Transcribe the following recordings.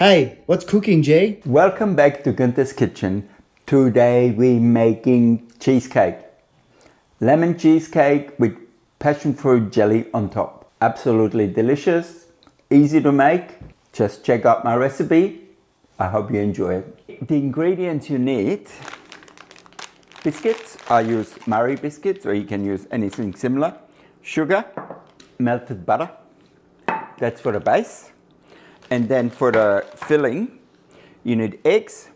Hey, what's cooking, Jay? Welcome back to Günther's Kitchen. Today we're making cheesecake. Lemon cheesecake with passion fruit jelly on top. Absolutely delicious, easy to make. Just check out my recipe. I hope you enjoy it. The ingredients you need: biscuits. I use Marie biscuits, or you can use anything similar. Sugar, melted butter. That's for the base. And then for the filling, you need eggs,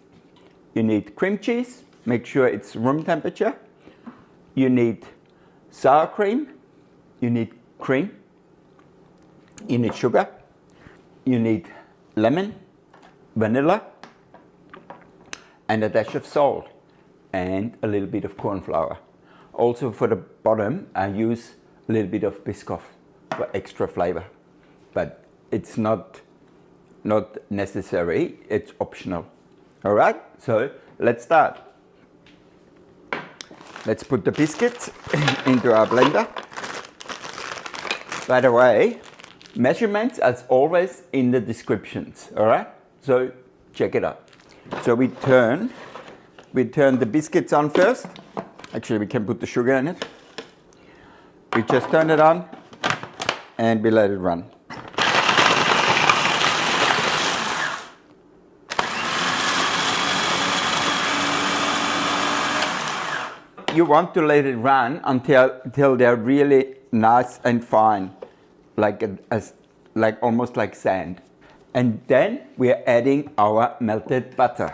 you need cream cheese, make sure it's room temperature. You need sour cream, you need cream, you need sugar, you need lemon, vanilla, and a dash of salt, and a little bit of corn flour. Also for the bottom, I use a little bit of Biscoff for extra flavor, but it's not necessary, it's optional. All right, so let's start. Let's put the biscuits into our blender. By the way, measurements as always in the descriptions, all right? So check it out. So we turn the biscuits on first. Actually, we can put the sugar in it. We just turn it on and we let it run. You want to let it run until they're really nice and fine, like almost like sand. And then we are adding our melted butter.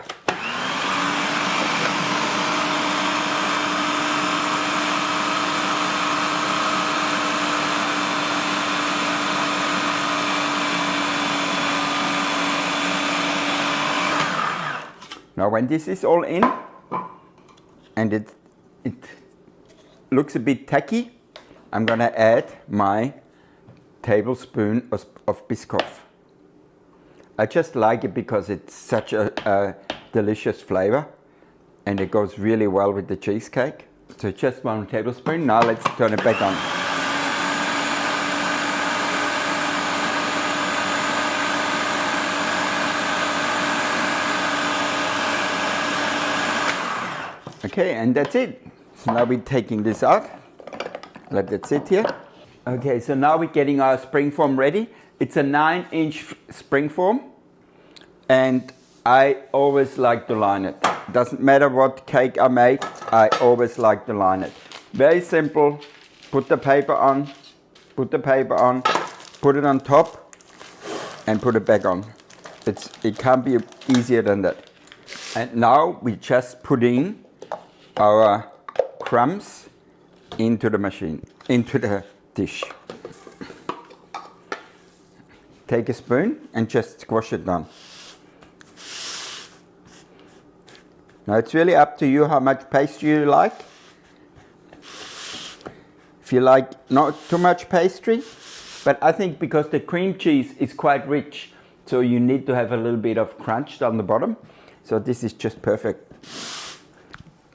Now when this is all in, and it looks a bit tacky, I'm gonna add my tablespoon of Biscoff. I just like it because it's such a delicious flavor and it goes really well with the cheesecake. So just 1 tablespoon. Now let's turn it back on. Okay, and that's it. So now we're taking this out. Let that sit here. Okay, so now we're getting our spring form ready. It's a 9-inch spring form, and I always like to line it. Doesn't matter what cake I make, I always like to line it. Very simple. Put the paper on, put it on top, and put it back on. It can't be easier than that. And now we're just putting our crumbs into the machine, into the dish. Take a spoon and just squash it down. Now it's really up to you how much pastry you like. If you like not too much pastry, but I think because the cream cheese is quite rich, so you need to have a little bit of crunch down the bottom. So this is just perfect.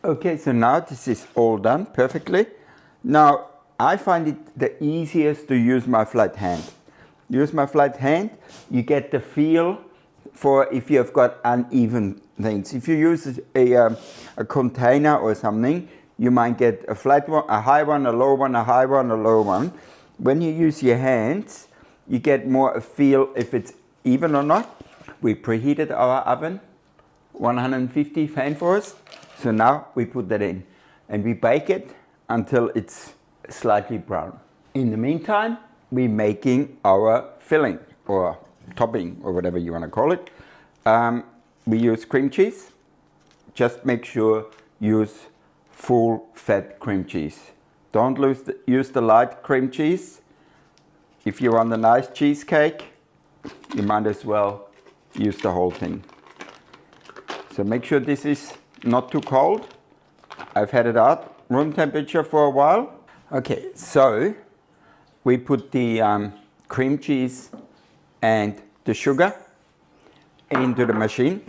Okay, so now this is all done perfectly. Now, I find it the easiest to use my flat hand. Use my flat hand, you get the feel for if you have got uneven things. If you use a container or something, you might get a flat one, a high one, a low one, a high one, a low one. When you use your hands, you get more a feel if it's even or not. We preheated our oven, 150 fan force. So now we put that in and we bake it until it's slightly brown. In the meantime, we're making our filling or topping or whatever you want to call it. We use cream cheese. Just make sure use full fat cream cheese. Don't use the light cream cheese. If you want a nice cheesecake, you might as well use the whole thing. So make sure this is not too cold. I've had it out room temperature for a while. Okay, so we put the cream cheese and the sugar into the machine.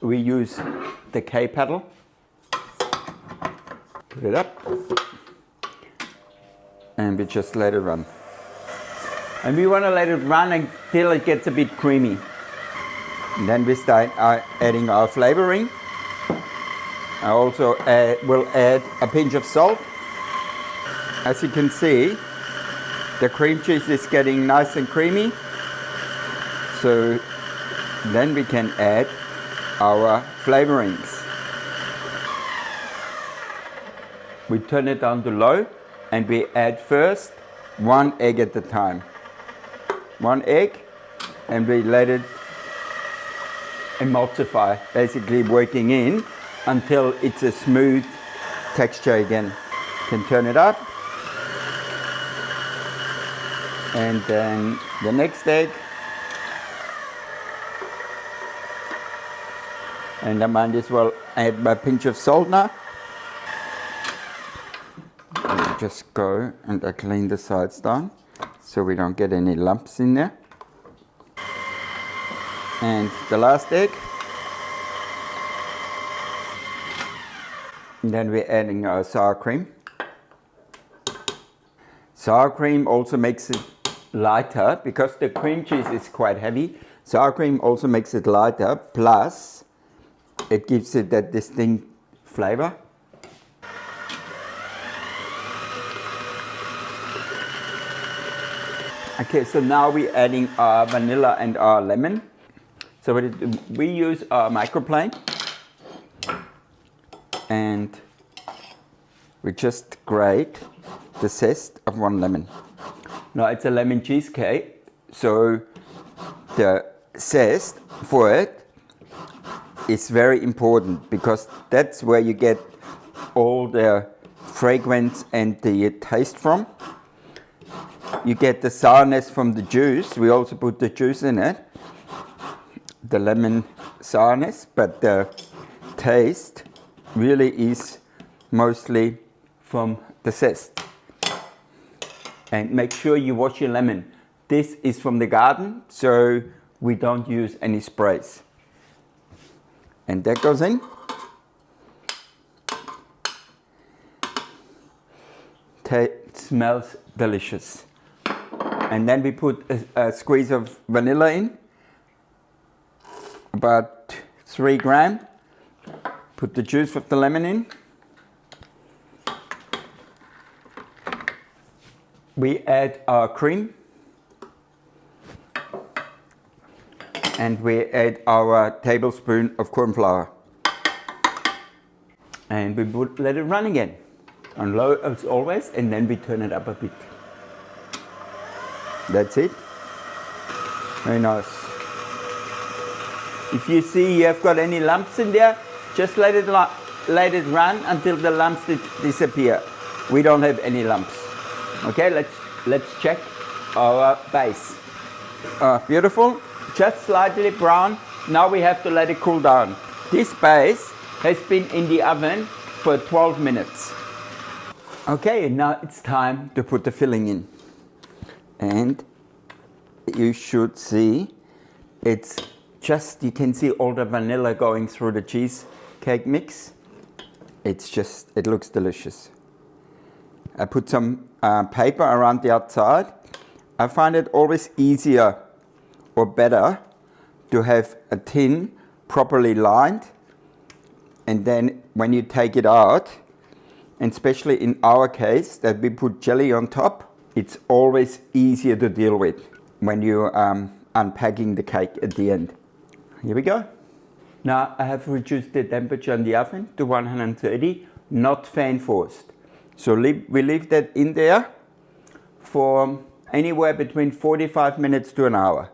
We use the K paddle. Put it up. And we just let it run. And we want to let it run until it gets a bit creamy. And then we start adding our flavoring. I also will add a pinch of salt. As you can see, the cream cheese is getting nice and creamy. So then we can add our flavorings. We turn it down to low and we add first 1 egg at a time. 1 egg, and we let it emulsify, basically working in until it's a smooth texture again. You can turn it up. And then the next egg. And I might as well add my pinch of salt now. And just go and I clean the sides down so we don't get any lumps in there. And the last egg. And then we're adding our sour cream. Sour cream also makes it lighter because the cream cheese is quite heavy. Sour cream also makes it lighter, plus it gives it that distinct flavor. Okay, so now we're adding our vanilla and our lemon. So we use our microplane and we just grate the zest of 1 lemon. Now it's a lemon cheesecake, so the zest for it is very important because that's where you get all the fragrance and the taste from. You get the sourness from the juice. We also put the juice in it, the lemon sourness, but the taste really is mostly from the zest. And make sure you wash your lemon. This is from the garden, so we don't use any sprays. And that goes in. It smells delicious. And then we put a squeeze of vanilla in, about 3 grams. Put the juice of the lemon in. We add our cream. And we add our tablespoon of corn flour. And we let it run again on low as always, and then we turn it up a bit. That's it. Very nice. If you see you have got any lumps in there, just let it run until the lumps disappear. We don't have any lumps. Okay, let's check our base. Beautiful. Just slightly brown. Now we have to let it cool down. This base has been in the oven for 12 minutes. Okay, now it's time to put the filling in. And you should see it's just, you can see all the vanilla going through the cheesecake mix. It looks delicious. I put some paper around the outside. I find it always easier or better to have a tin properly lined, and then when you take it out, and especially in our case that we put jelly on top, it's always easier to deal with when you're unpacking the cake at the end. Here we go. Now I have reduced the temperature in the oven to 130, not fan forced. So we leave that in there for anywhere between 45 minutes to an hour.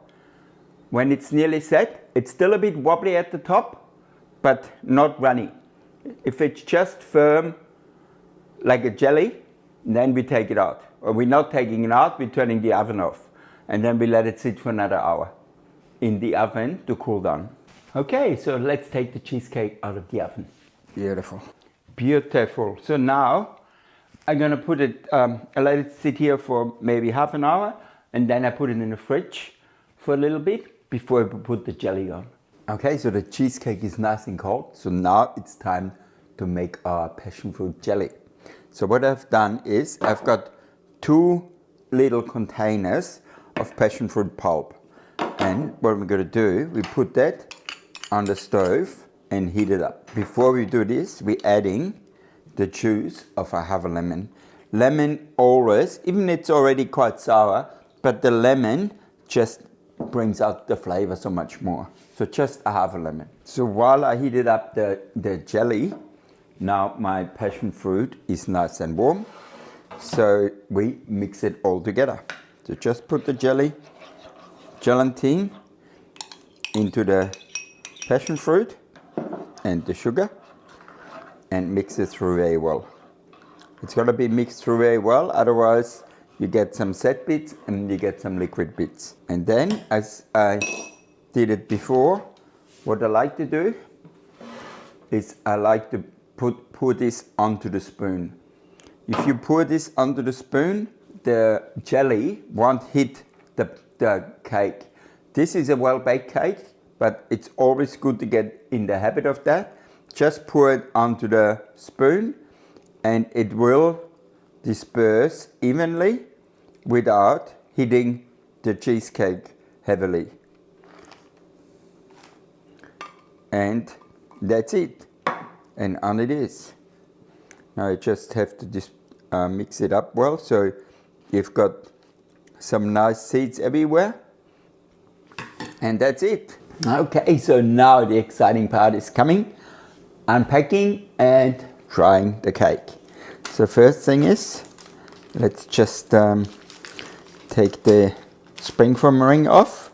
When it's nearly set, it's still a bit wobbly at the top, but not runny. If it's just firm, like a jelly, then we take it out. Or we're not taking it out, we're turning the oven off. And then we let it sit for another hour in the oven to cool down. Okay, so let's take the cheesecake out of the oven. Beautiful. Beautiful. So now I'm gonna put it, I let it sit here for maybe half an hour, and then I put it in the fridge for a little bit before I put the jelly on. Okay, so the cheesecake is nice and cold, so now it's time to make our passion fruit jelly. So what I've done is I've got 2 little containers of passion fruit pulp. And what we're going to do, we put that on the stove and heat it up. Before we do this, we're adding the juice of a half a lemon. Lemon always, even it's already quite sour, but the lemon just brings out the flavor so much more. So just a half a lemon. So while I heated up the jelly, now my passion fruit is nice and warm. So we mix it all together. So just put the gelatine into the passion fruit and the sugar and mix it through very well. It's got to be mixed through very well, otherwise you get some set bits and you get some liquid bits. And then, as I did it before, what I like to do is I like to pour this onto the spoon. If you pour this onto the spoon, the jelly won't hit the cake. This is a well-baked cake, but it's always good to get in the habit of that. Just pour it onto the spoon and it will disperse evenly without hitting the cheesecake heavily. And that's it. And on it is. Now you just have to mix it up well, so you've got some nice seeds everywhere. And that's it. Okay, so now the exciting part is coming. Unpacking and trying the cake. So first thing is, let's just take the spring foam ring off.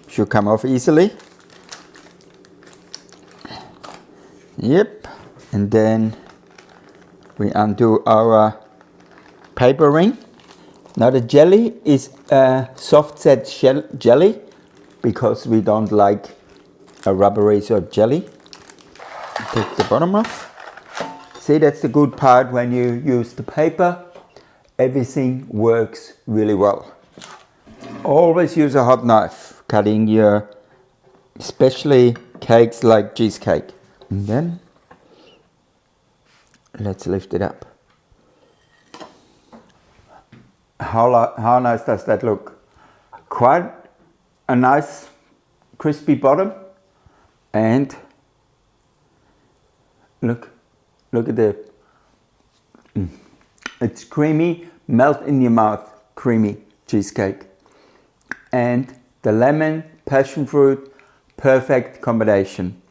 Should come off easily. Yep. And then we undo our paper ring. Now the jelly is a soft set jelly because we don't like a rubbery sort of jelly. Take the bottom off. See, that's the good part when you use the paper. Everything works really well. Always use a hot knife cutting your, especially cakes like cheesecake. And then let's lift it up. How nice does that look? Quite a nice crispy bottom, and look at the, it's creamy, melt in your mouth, creamy cheesecake. And the lemon, passion fruit, perfect combination.